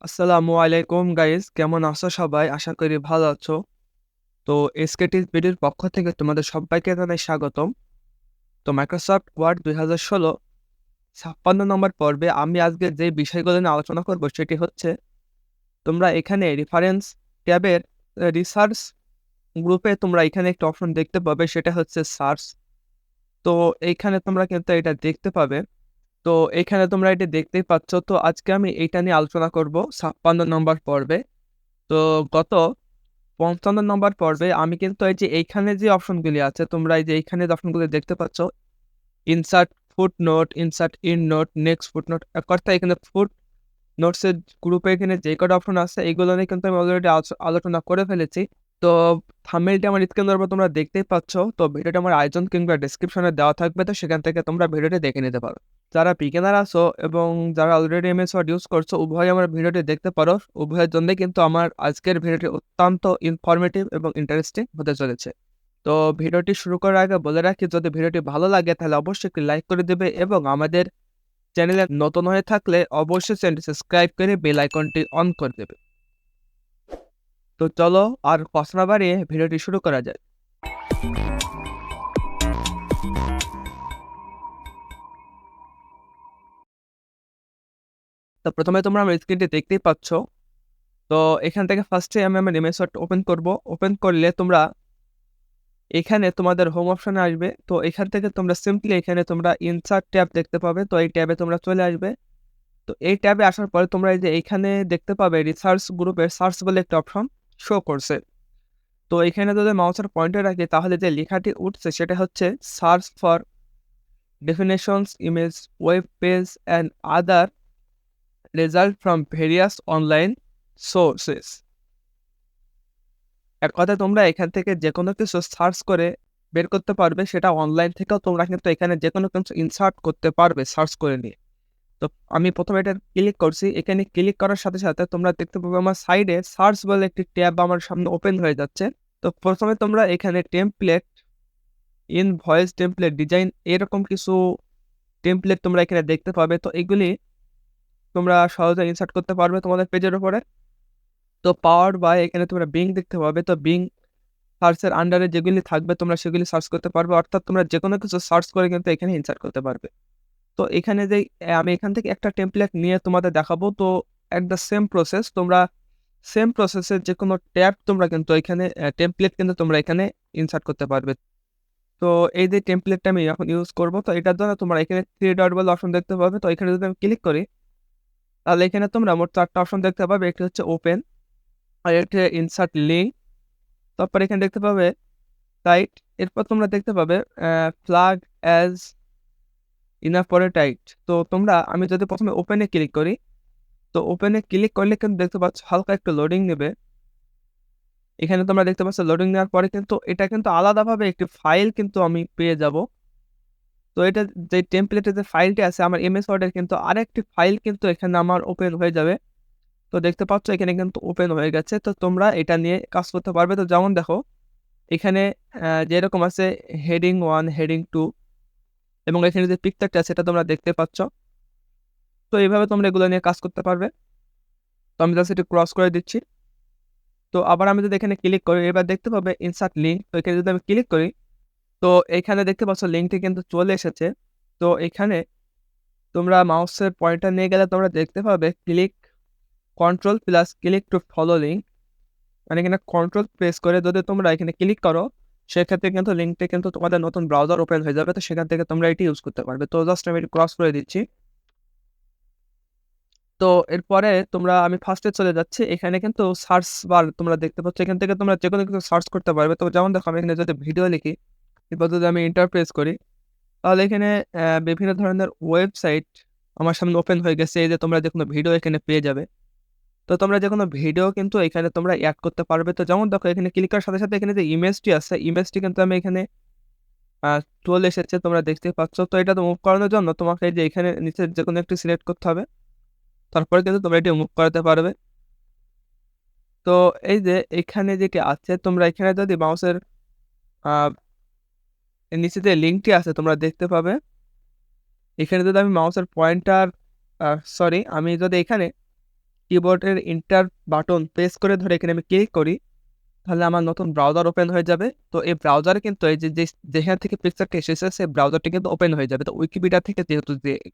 আসসালামু আলাইকুম গাইস, কেমন আছো সবাই? আশা করি ভালো আছো। তো এসকেটি ভিডিওর পক্ষ থেকে তোমাদের সবাইকে জানাই স্বাগতম। তো মাইক্রোসফট ওয়ার্ড ২০১৬ ৫৬ নম্বর পর্বে আমি আজকে যে বিষয়গুলো নিয়ে আলোচনা করব সেটি হচ্ছে তোমরা এখানে রেফারেন্স ট্যাবের রিসার্চ গ্রুপে তোমরা এখানে একটা অপশন দেখতে পাবে, সেটা হচ্ছে সার্চ। তো এইখানে তোমরা কিন্তু এটা দেখতে পাবে। তো এইখানে তোমরা এটা দেখতেই পাচ্ছ। তো আজকে আমি এইটা নিয়ে আলোচনা করব ৫৬ নম্বর পর্বে। তো গত ৫৫ নম্বর পর্বে আমি কিন্তু এই যে এইখানে যে অপশনগুলি আছে, তোমরা এই যে এইখানে যে অপশনগুলি দেখতে পাচ্ছ, insert footnote, insert endnote, next footnote, এক কথায় এখানে ফুটনোটসের গ্রুপে এখানে যে কটা অপশন আছে এগুলো নিয়ে কিন্তু আমি অলরেডি আলোচনা করে ফেলেছি। তো থাম্বনেইলটি আমার স্ক্রিনের উপর তোমরা দেখতেই পাচ্ছ। তো ভিডিওটা আমার আইজন কিংবা ডেসক্রিপশনে দেওয়া থাকবে, তো সেখান থেকে তোমরা ভিডিওটি দেখে নিতে পারো। যারা বিগিনার আছো এবং যারা অলরেডি এমএস ওয়ার্ড ইউজ করছো, উভয়ই আমার ভিডিওটি দেখতে পারো। উভয়ের জন্যই কিন্তু আমার আজকের ভিডিওটি অত্যন্ত ইনফরমেটিভ এবং ইন্টারেস্টিং হতে চলেছে। তো ভিডিওটি শুরু করার আগে বলে রাখি, যদি ভিডিওটি ভালো লাগে তাহলে অবশ্যই একটি লাইক করে দেবে এবং আমাদের চ্যানেলে নতুন হয়ে থাকলে অবশ্যই চ্যানেলটি সাবস্ক্রাইব করে বেল আইকনটি অন করে দেবে। তো চলো আর কথা না বাড়িয়ে ভিডিওটি শুরু করা যায়। তো প্রথমে তোমরা আমার স্ক্রিনটি দেখতেই পাচ্ছ। তো এখান থেকে ফার্স্টে আমি আমার এমএস ওয়ার্ড ওপেন করব। ওপেন করলে তোমরা এখানে তোমাদের হোম অপশনে আসবে। তো এখান থেকে তোমরা সিম্পলি এখানে তোমরা ইনসার্ট ট্যাব দেখতে পাবে। তো এই ট্যাবে তোমরা চলে আসবে। তো এই ট্যাবে আসার পরে তোমরা এই যে এইখানে দেখতে পাবে রিসার্চ গ্রুপের সার্চ বলে একটা অপশন শো করছে। তো এখানে যদি মাউসের পয়েন্টার রাখি তাহলে যে লেখাটি উঠছে সেটা হচ্ছে search for definitions image web page and other result from various online sources. এক কথায় তোমরা এখান থেকে যেকোনো কিছু সার্চ করে বের করতে পারবে, সেটা অনলাইন থেকেও তোমরা কিন্তু এখানে যেকোনো কিছু ইনসার্ট করতে পারবে সার্চ করে নিয়ে। তো আমি প্রথমে এটা ক্লিক করছি। এখানে ক্লিক করার সাথে সাথে তোমরা দেখতে পাবে আমার সাইডে সার্চ বলে একটি ট্যাব আমার সামনে ওপেন হয়ে যাচ্ছে। তো প্রথমে তোমরা এখানে template, in voice template, design, এরকম কিছু টেমপ্লেট তোমরা এখানে দেখতে পাবে। তো এগুলি তোমরা সহজে ইনসার্ট করতে পারবে তোমাদের পেজের উপরে। তো পাওয়ার বাই এখানে তোমরা বিং দেখতে পাবে। তো বিং সার্চের আন্ডারে যেগুলি থাকবে তোমরা সেগুলি সার্চ করতে পারবে, অর্থাৎ তোমরা যেকোনো কিছু সার্চ করে কিন্তু এখানে ইনসার্ট করতে পারবে। তো এখানে যে আমি এখান থেকে একটা টেমপ্লেট নিয়ে তোমাদের দেখাবো। তো অ্যাট দ্য সেম প্রসেস তোমরা সেম প্রসেসের যেকোনো ট্যাব তোমরা কিন্তু এখানে টেমপ্লেট কিন্তু তোমরা এখানে ইনসার্ট করতে পারবে। তো এই যে টেমপ্লেটটা আমি এখন ইউজ করব, তো এটার জন্য তোমরা এখানে থ্রি ডট বলে অপশন দেখতে পাবে। তো এখানে যদি আমি ক্লিক করি তাহলে এখানে তোমরা মোট 4টা অপশন দেখতে পাবে। একটি হচ্ছে ওপেন, আর একটি ইনসার্ট লিঙ্ক, তারপর এখানে দেখতে পাবে টাইট, এরপর তোমরা দেখতে পাবে ফ্ল্যাগ অ্যাজ ইনাফ পরে টাইট। তো তোমরা আমি যদি প্রথমে ওপেনে ক্লিক করি, তো ওপেনে ক্লিক করলে কিন্তু দেখতে পাচ্ছ হালকা একটু লোডিং নেবে। এখানে তোমরা দেখতে পাচ্ছ লোডিং নেওয়ার পরে কিন্তু এটা কিন্তু আলাদাভাবে একটি ফাইল কিন্তু আমি পেয়ে যাব। তো এটা যে টেমপ্লেটের যে ফাইলটি আছে আমার এমএস ওয়ার্ডের, কিন্তু আরেকটি ফাইল কিন্তু এখানে আমার ওপেন হয়ে যাবে। তো দেখতে পাচ্ছ এখানে কিন্তু ওপেন হয়ে গেছে। তো তোমরা এটা নিয়ে কাজ করতে পারবে। তো যেমন দেখো এখানে যেরকম আছে হেডিং 1, হেডিং 2 এবং এখানে যে পিকচারটা আছে সেটা তোমরা দেখতে পাচ্ছ। তো এইভাবে তোমরা এগুলো নিয়ে কাজ করতে পারবে। তো আমি জাস্ট এটা ক্রস করে দিচ্ছি। তো আবার আমি যদি এখানে ক্লিক করি এবার দেখতে পাবে ইনসার্ট লিঙ্ক। তো এখানে যদি আমি ক্লিক করি তো এখানে দেখতে পাচ্ছ লিঙ্কটি কিন্তু চলে এসেছে। তো এখানে তোমরা মাউসের পয়েন্টার নিয়ে গেলে তোমরা দেখতে পাবে click control plus click to follow link, মানে এখানে কন্ট্রোল প্রেস করে যদি তোমরা এখানে ক্লিক করো সেক্ষেত্রে কিন্তু লিঙ্কটি কিন্তু তোমাদের নতুন ব্রাউজার ওপেন হয়ে যাবে। তো সেখান থেকে তোমরা এটি ইউজ করতে পারবে। তো জাস্ট আমি এটি ক্রস করে দিচ্ছি। তো এরপরে আমি ফার্স্টে চলে যাচ্ছি। এখানে কিন্তু সার্চ বার তোমরা দেখতে পাচ্ছ, এখান থেকে তোমরা যেকোনো কিছু সার্চ করতে পারবে। তো যেমন দেখো আমি এখানে যদি ভিডিও লিখি, এরপর যদি আমি এন্টার প্রেস করি তাহলে এখানে বিভিন্ন ধরনের ওয়েবসাইট আমার সামনে ওপেন হয়ে গেছে। এই যে তোমরা যেকোনো ভিডিও এখানে পেয়ে যাবে। তো তোমরা যেকোনো ভিডিও কিন্তু এখানে তোমরা অ্যাড করতে পারবে। তো যেমন দেখো এখানে ক্লিক করার সাথে সাথে এখানে যে ইমেজটি আছে, ইমেজটি কিন্তু আমি এখানে চলে এসেছে, তোমরা দেখতে পাচ্ছ। তো এটা তো মুভ করানোর জন্য তোমাকে এই যে এখানে নিচে যেকোনো একটি সিলেক্ট করতে হবে, তারপরে কিন্তু তোমরা এটি মুভ করাতে পারবে। তো এই যে এখানে যেটি আছে তোমরা এখানে যদি মাউসের নিচে যে লিঙ্কটি আছে তোমরা দেখতে পাবে। এখানে যদি আমি মাউসের পয়েন্টার আমি যদি এখানে কিবোর্ডের এন্টার বাটন প্রেস করে ধরে এখানে আমি ক্লিক করি, তাহলে আমার নতুন ব্রাউজার ওপেন হয়ে যাবে। তো এই ব্রাউজারে কিন্তু এই যেখান থেকে পিকচারটি এসেছে সেই ব্রাউজারটি কিন্তু ওপেন হয়ে যাবে। তো উইকিপিডিয়া থেকে যেহেতু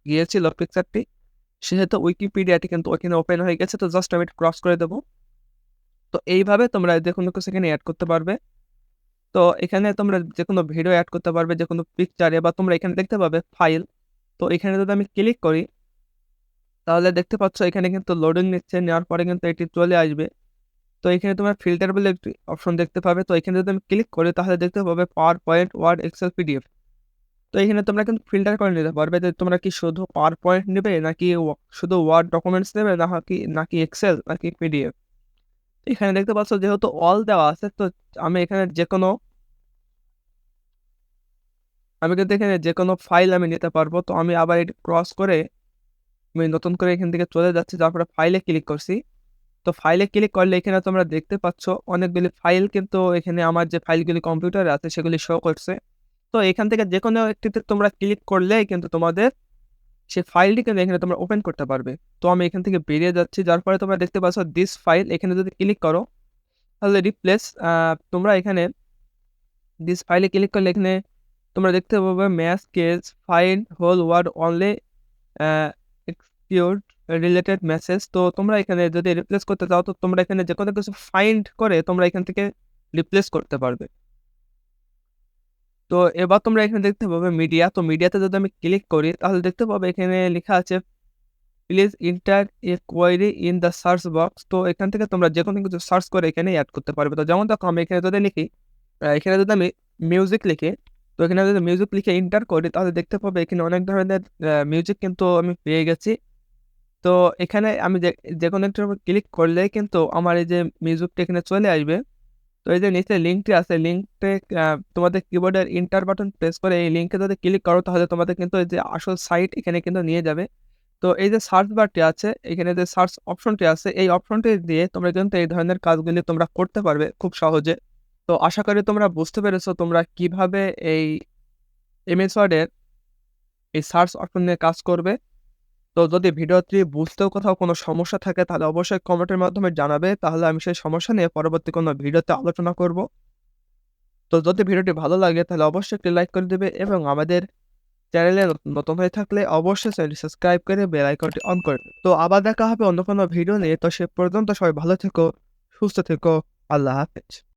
গিয়েছিল পিকচারটি, সেহেতু উইকিপিডিয়াটি কিন্তু ওখানে ওপেন হয়ে গেছে। তো জাস্ট আমি এটা ক্রস করে দেব। তো এইভাবে তোমরা যেকোনো কিছু এখানে এড করতে পারবে। তো এখানে তোমরা যেকোনো ভিডিও এড করতে পারবে, যেকোনো পিকচার, বা তোমরা এখানে দেখতে পাবে ফাইল। তো এখানে যদি আমি ক্লিক করি, তাহলে দেখতে পাচ্ছ এখানে কিন্তু লোডিং নিচ্ছে। নেওয়ার পরে কিন্তু এটি চলে আসবে। তো এখানে তোমরা ফিল্টার বলে একটি অপশন দেখতে পাবে। তো এখানে যদি আমি ক্লিক করি, তাহলে দেখতে পাবে PowerPoint, Word, Excel, PDF. তো এখানে তোমরা কিন্তু ফিল্টার করে নিতে পারবে যে তোমরা কি শুধু পাওয়ার পয়েন্ট নেবে, নাকি শুধু ওয়ার্ড ডকুমেন্টস নেবে, নাকি এক্সেল, নাকি পিডিএফ। এখানে দেখতে পাচ্ছ যেহেতু অল দেওয়া আছে, তো আমি এখানে কিন্তু এখানে যেকোনো ফাইল আমি নিতে পারবো। তো আমি আবার এটি ক্রস করে আমি নতুন করে এখান থেকে চলে যাচ্ছি, তারপরে ফাইলে ক্লিক করছি। তো ফাইলে ক্লিক করলে এখানে তোমরা দেখতে পাচ্ছ অনেকগুলি ফাইল, কিন্তু এখানে আমার যে ফাইলগুলি কম্পিউটারে আছে সেগুলি শো করছে। তো এখান থেকে যেকোনো একটিতে তোমরা ক্লিক করলেই কিন্তু তোমাদের সেই ফাইলটি কিন্তু এখানে তোমরা ওপেন করতে পারবে। তো আমি এখান থেকে বেরিয়ে যাচ্ছি, যার পরে তোমরা দেখতে পাচ্ছ দিস ফাইল। এখানে যদি ক্লিক করো, তাহলে রিপ্লেস, তোমরা এখানে দিস ফাইলে ক্লিক করলে এখানে তোমরা দেখতে পাবে match case find whole word only execute related message. তো তোমরা এখানে যদি রিপ্লেস করতে চাও, তো তোমরা এখানে যেকোনো কিছু ফাইন্ড করে তোমরা এখান থেকে রিপ্লেস করতে পারবে। তো এবার তোমরা এখানে দেখতে পাবে মিডিয়া। তো মিডিয়াতে যদি আমি ক্লিক করি, তাহলে দেখতে পাবে এখানে লেখা আছে please enter a query in the search box. তো এখান থেকে তোমরা যেকোনো কিছু সার্চ করে এখানে এড করতে পারবে। তো যেমন দেখো আমি এখানে যদি লিখি, এখানে যদি আমি মিউজিক লিখি, তো এখানে যদি মিউজিক লিখে এন্টার করি, তাহলে দেখতে পাবে এখানে অনেক ধরনের মিউজিক কিন্তু আমি পেয়ে গেছি। তো এখানে আমি যেকোনো একটার উপর ক্লিক করলেই কিন্তু আমার এই যে মিউজিকটা এখানে চলে আসবে। তো এই যে নিচে লিঙ্কটি আছে, লিঙ্কটে তোমাদের কিবোর্ডের এন্টার বাটন প্রেস করে এই লিঙ্কে যদি ক্লিক করো, তাহলে তোমাদের কিন্তু এই যে আসল সাইট এখানে কিন্তু নিয়ে যাবে। তো এই যে সার্চ বারটি আছে, এখানে যে সার্চ অপশনটি আছে, এই অপশনটি দিয়ে তোমরা কিন্তু এই ধরনের কাজগুলি তোমরা করতে পারবে খুব সহজে। তো আশা করি তোমরা বুঝতে পেরেছো তোমরা কিভাবে এই এমএস ওয়ার্ডের এই সার্চ অপশন নিয়ে কাজ করবে। তো যদি ভিডিওটি বুঝতেও কোথাও কোনো সমস্যা থাকে, তাহলে অবশ্যই কমেন্টের মাধ্যমে জানাবে। তাহলে আমি সেই সমস্যা নিয়ে পরবর্তী কোনো ভিডিওতে আলোচনা করব। তো যদি ভিডিওটি ভালো লাগে, তাহলে অবশ্যই একটি লাইক করে দিবে, এবং আমাদের চ্যানেলে নতুন হয়ে থাকলে অবশ্যই চ্যানেলটি সাবস্ক্রাইব করে বেল আইকনটি অন করে দিবে। তো আবার দেখা হবে অন্য কোনো ভিডিও নিয়ে। তো সে পর্যন্ত সবাই ভালো থেকো, সুস্থ থেকো। আল্লাহ হাফেজ।